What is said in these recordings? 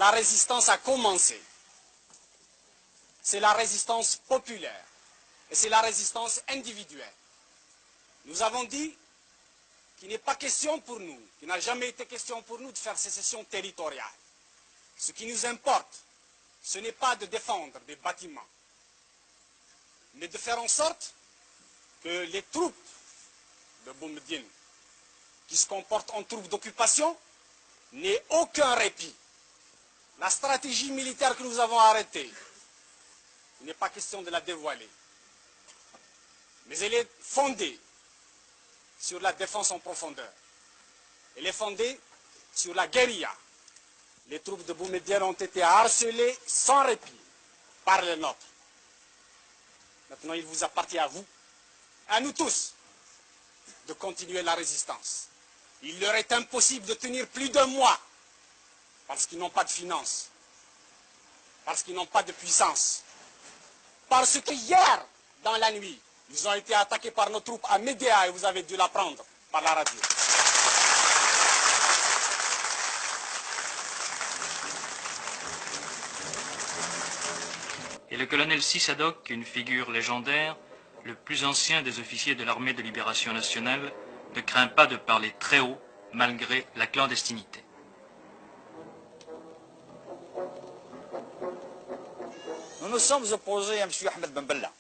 la résistance a commencé. C'est la résistance populaire et c'est la résistance individuelle. Nous avons dit qu'il n'est pas question pour nous, qu'il n'a jamais été question pour nous de faire sécession territoriale. Ce qui nous importe, ce n'est pas de défendre des bâtiments, mais de faire en sorte que les troupes de Boumediene, qui se comportent en troupes d'occupation, n'aient aucun répit. La stratégie militaire que nous avons arrêtée, il n'est pas question de la dévoiler, mais elle est fondée sur la défense en profondeur. Elle est fondée sur la guérilla. Les troupes de Boumediene ont été harcelées sans répit par les nôtres. Maintenant, il vous appartient à vous, à nous tous, de continuer la résistance. Il leur est impossible de tenir plus d'un mois parce qu'ils n'ont pas de finances, parce qu'ils n'ont pas de puissance, parce que hier, dans la nuit, ils ont été attaqués par nos troupes à Médéa et vous avez dû l'apprendre par la radio. Et le colonel Sissadok, une figure légendaire, le plus ancien des officiers de l'armée de libération nationale, ne craint pas de parler très haut, malgré la clandestinité. Nous nous sommes opposés à M. Ahmed Ben Bella.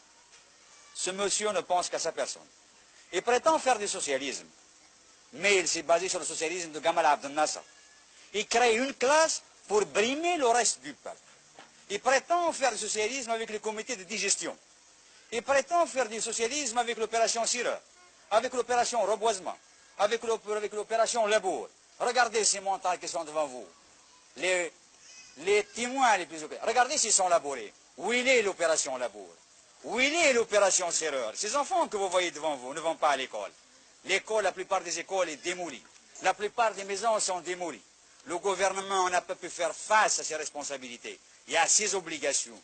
Ce monsieur ne pense qu'à sa personne. Il prétend faire du socialisme, mais il s'est basé sur le socialisme de Gamal Abdel Nasser. Il crée une classe pour brimer le reste du peuple. Il prétend faire du socialisme avec les comités de digestion. Il prétend faire du socialisme avec l'opération Sireur, avec l'opération Reboisement, avec l'opération Labour. Regardez ces montagnes qui sont devant vous. Les témoins les plus opérés. Regardez s'ils sont labourés. Où il est l'opération Labour? Où il est l'opération Serreur? Ces enfants que vous voyez devant vous ne vont pas à l'école. L'école, la plupart des écoles est démolie. La plupart des maisons sont démolies. Le gouvernement n'a pas pu faire face à ses responsabilités et à ses obligations.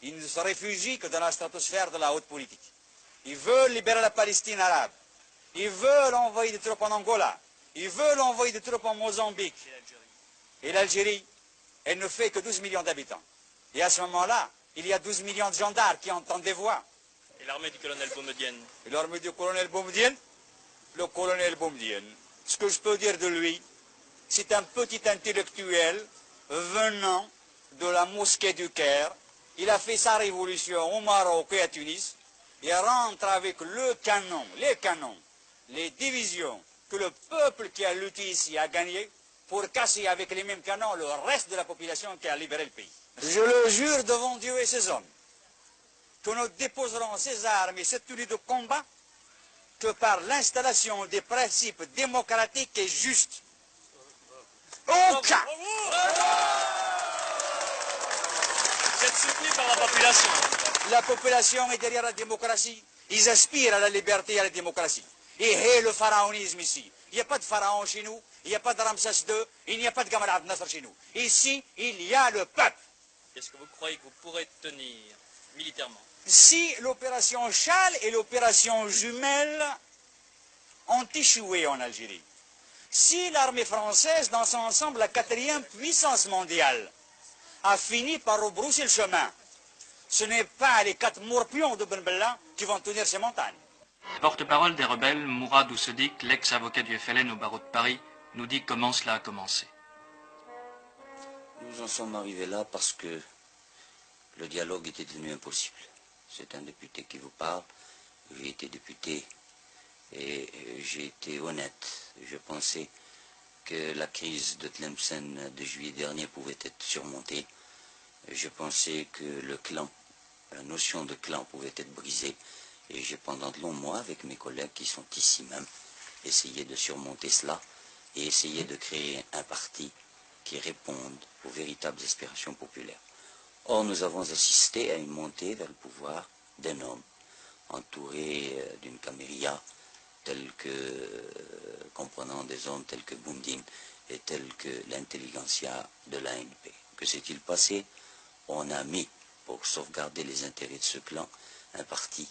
Il ne se réfugie que dans la stratosphère de la haute politique. Ils veulent libérer la Palestine arabe. Ils veulent envoyer des troupes en Angola. Ils veulent envoyer des troupes en Mozambique. Et l'Algérie, elle ne fait que 12 millions d'habitants. Et à ce moment-là, il y a 12 millions de gendarmes qui entendent des voix. Et l'armée du colonel Boumediene? Et l'armée du colonel Boumediene? Le colonel Boumediene, ce que je peux dire de lui, c'est un petit intellectuel venant de la mosquée du Caire. Il a fait sa révolution au Maroc et à Tunis. Il rentre avec le canon, les canons, les divisions que le peuple qui a lutté ici a gagné pour casser avec les mêmes canons le reste de la population qui a libéré le pays. Je le jure devant Dieu et ses hommes que nous déposerons ces armes et cette tenue de combat que par l'installation des principes démocratiques et justes. Aucun! Vous êtes soutenu par la population? La population est derrière la démocratie. Ils aspirent à la liberté et à la démocratie. Et le pharaonisme ici. Il n'y a pas de pharaon chez nous, il n'y a pas de Ramsès II, il n'y a pas de Gamal Abdel Nasser chez nous. Ici, il y a le peuple. Est-ce que vous croyez que vous pourrez tenir militairement? Si l'opération Châle et l'opération Jumelle ont échoué en Algérie, si l'armée française, dans son ensemble, la 4e puissance mondiale, a fini par rebrousser le chemin, ce n'est pas les 4 morpions de Ben Bella qui vont tenir ces montagnes. Porte-parole des rebelles, Mourad Oussedik, l'ex-avocat du FLN au barreau de Paris, nous dit comment cela a commencé. Nous en sommes arrivés là parce que le dialogue était devenu impossible. C'est un député qui vous parle. J'ai été député et j'ai été honnête. Je pensais que la crise de Tlemcen de juillet dernier pouvait être surmontée. Je pensais que le clan, la notion de clan pouvait être brisée. Et j'ai pendant de longs mois, avec mes collègues qui sont ici même, essayé de surmonter cela et essayé de créer un parti qui réponde aux véritables aspirations populaires. Or, nous avons assisté à une montée vers le pouvoir d'un homme, entouré d'une caméria, comprenant des hommes tels que Boumediene et tels que l'intelligentsia de l'ANP. Que s'est-il passé? On a mis, pour sauvegarder les intérêts de ce clan, un parti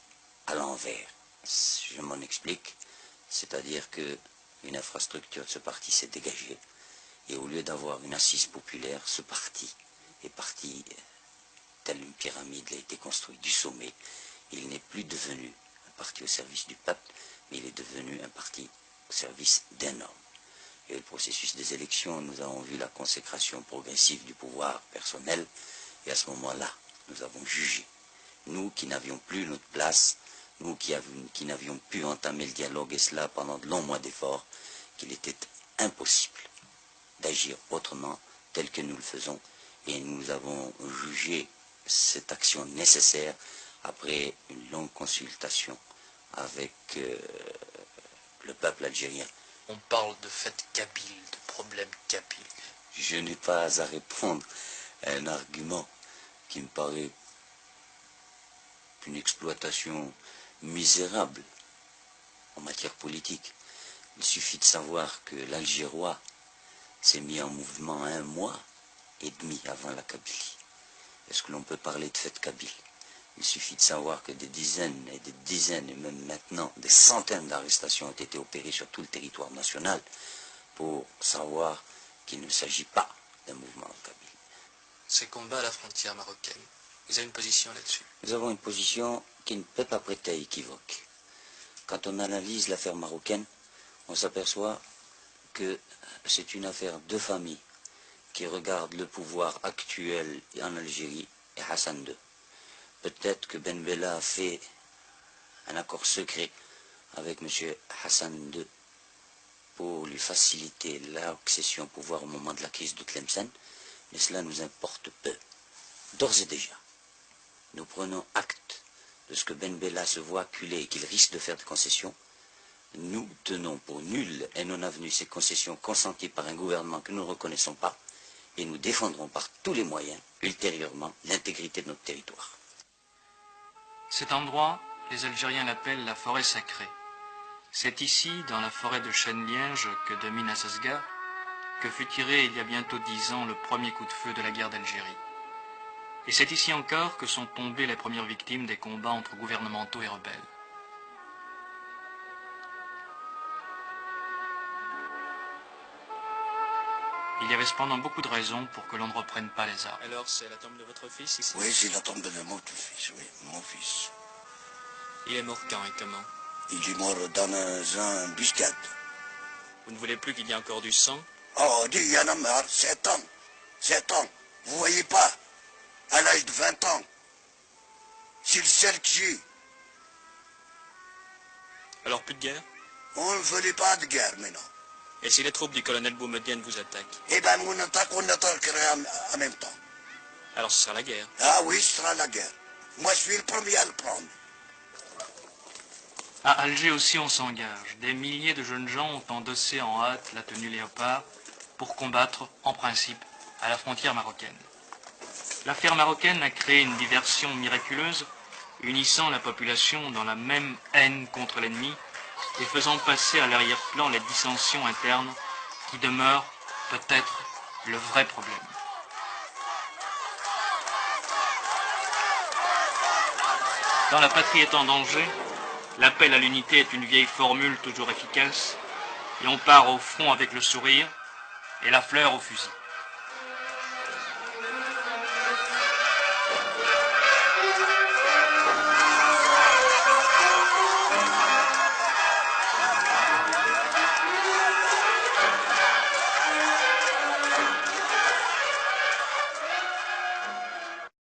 à l'envers. Je m'en explique, c'est-à-dire qu'une infrastructure de ce parti s'est dégagée Et au lieu d'avoir une assise populaire, ce parti est parti, telle une pyramide, il a été construit du sommet. Il n'est plus devenu un parti au service du peuple, mais il est devenu un parti au service d'un homme. Et le processus des élections, nous avons vu la consécration progressive du pouvoir personnel, et à ce moment-là, nous avons jugé. Nous qui n'avions plus notre place, nous qui n'avions pu entamer le dialogue, et cela pendant de longs mois d'efforts, qu'il était impossible d'agir autrement, tel que nous le faisons, et nous avons jugé cette action nécessaire après une longue consultation avec le peuple algérien. On parle de fait kabyle, de problème kabyle. Je n'ai pas à répondre à un argument qui me paraît une exploitation misérable en matière politique. Il suffit de savoir que l'Algérois s'est mis en mouvement 1 mois et demi avant la Kabylie. Est-ce que l'on peut parler de fête kabyle? Il suffit de savoir que des dizaines et des dizaines, et même maintenant des centaines d'arrestations ont été opérées sur tout le territoire national pour savoir qu'il ne s'agit pas d'un mouvement kabyle. Ces combats à la frontière marocaine, vous avez une position là-dessus? Nous avons une position qui ne peut pas prêter à équivoque. Quand on analyse l'affaire marocaine, on s'aperçoit que c'est une affaire de famille qui regarde le pouvoir actuel en Algérie et Hassan II. Peut-être que Ben Bella a fait un accord secret avec M. Hassan II pour lui faciliter l'accession au pouvoir au moment de la crise de Tlemcen, mais cela nous importe peu. D'ores et déjà, nous prenons acte de ce que Ben Bella se voit acculé et qu'il risque de faire des concessions. Nous tenons pour nulles et non avenues ces concessions consenties par un gouvernement que nous ne reconnaissons pas, et nous défendrons par tous les moyens, ultérieurement, l'intégrité de notre territoire. Cet endroit, les Algériens l'appellent la forêt sacrée. C'est ici, dans la forêt de chêne-liège que domine Assasga, que fut tiré il y a bientôt 10 ans le premier coup de feu de la guerre d'Algérie. Et c'est ici encore que sont tombées les premières victimes des combats entre gouvernementaux et rebelles. Il y avait cependant beaucoup de raisons pour que l'on ne reprenne pas les armes. Alors c'est la tombe de votre fils ici? Oui, c'est la tombe de mon fils, oui, mon fils. Il est mort quand et comment? Il est mort dans un buscade. Vous ne voulez plus qu'il y ait encore du sang? Oh, dis, il y en a marre, 7 ans. 7 ans. Vous voyez pas, à l'âge de 20 ans, c'est le seul que j'ai. Alors plus de guerre? On ne voulait pas de guerre maintenant. Et si les troupes du colonel Boumedienne vous attaquent? Eh bien, on attaquerait en même temps. Alors ce sera la guerre. Ah oui, ce sera la guerre. Moi, je suis le premier à le prendre. À Alger aussi on s'engage. Des milliers de jeunes gens ont endossé en hâte la tenue léopard pour combattre, en principe, à la frontière marocaine. L'affaire marocaine a créé une diversion miraculeuse, unissant la population dans la même haine contre l'ennemi et faisant passer à l'arrière-plan les dissensions internes qui demeurent peut-être le vrai problème. Quand la patrie est en danger, l'appel à l'unité est une vieille formule toujours efficace, et on part au front avec le sourire et la fleur au fusil.